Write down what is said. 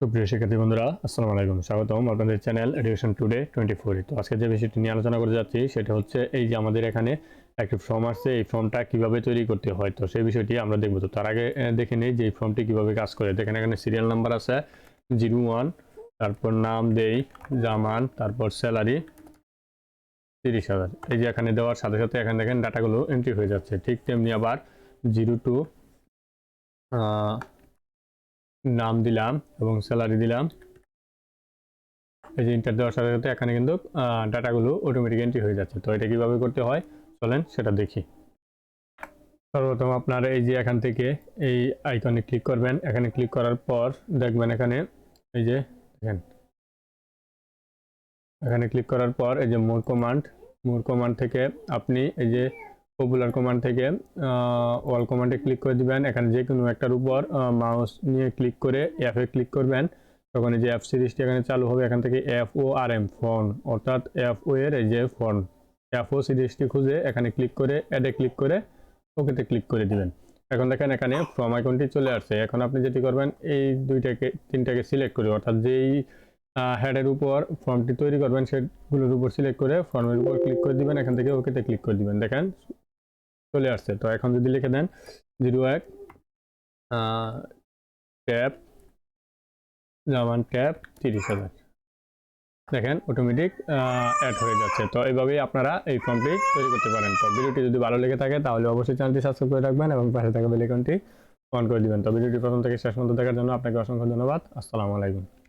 তো প্রিয় শিক্ষার্থী বন্ধুরা, আসসালামু আলাইকুম। স্বাগতম আপনাদের চ্যানেল এডুকেশন টুডে 24। তো আজকে যে বিষয়টি নিয়ে আলোচনা করে যাচ্ছি সেটা হচ্ছে এই যে আমাদের এখানে একটি ফর্ম আসছে, এই ফর্মটা কিভাবে তৈরি করতে হয়, তো সেই বিষয়টি আমরা দেখব। তো তার আগে দেখে নিই যে এই ফর্মটি কিভাবে কাজ করে। দেখেন এখানে সিরিয়াল নাম্বার আছে 01, তারপর নাম দেই জামান, তারপর স্যালারি 30,000। এই যে এখানে দেওয়ার সাথে সাথে এখানে দেখেন ডাটাগুলো এন্ট্রি হয়ে যাচ্ছে। ঠিক তেমনি আবার 02 নাম দিলাম এবং স্যালারি দিলাম। এই যে ইন্টার দেওয়ার সাথে সাথে এখানে কিন্তু ডাটাগুলো অটোমেটিক এন্ট্রি হয়ে যাচ্ছে। তো এটা কিভাবে করতে হয় চলেন সেটা দেখি। সর্বপ্রথম আপনার এই যে এখান থেকে এই আইকনে ক্লিক করবেন। এখানে ক্লিক করার পর দেখবেন এখানে এই যে দেখেন, এখানে ক্লিক করার পর এই যে মোর কমান্ড থেকে আপনি এই যে পপুলার কমান্ড থেকে অল কমান্ডে ক্লিক করে দিবেন। এখানে যে কোনো একটার উপর মাউস নিয়ে ক্লিক করে অ্যাপে ক্লিক করবেন। তখন এই যে অ্যাপ সিরিজটি এখানে চালু হবে। এখান থেকে FORM ফোন, অর্থাৎ FO এর এই যে ফোন, FO সিরিজটি খুঁজে এখানে ক্লিক করে অ্যাডে ক্লিক করে ওকেতে ক্লিক করে দিবেন। এখন দেখেন এখানে ফর্ম আইকনটি চলে আসছে। এখন আপনি যেটি করবেন এই তিনটাকে সিলেক্ট করে, অর্থাৎ যেই হেডের উপর ফর্মটি তৈরি করবেন সেগুলোর উপর সিলেক্ট করে ফর্মের উপর ক্লিক করে দিবেন। এখান থেকে ওকেতে ক্লিক করে দিবেন। দেখেন চলে আসছে। তো এখন যদি লিখে দেন 01 ট্যাব জামান ট্যাব 30,000, দেখেন অটোমেটিক অ্যাড হয়ে যাচ্ছে। তো এইভাবেই আপনারা এই ফর্মটি তৈরি করতে পারেন। তো ভিডিওটি যদি ভালো লেগে থাকে তাহলে অবশ্যই চ্যানেলটি সাবস্ক্রাইব করে রাখবেন এবং পাশে থাকা বেল আইকনটি অন করে দিবেন। তো ভিডিওটি প্রথম থেকে শেষ পর্যন্ত দেখার জন্য আপনাকে অসংখ্য ধন্যবাদ। আসসালামু আলাইকুম।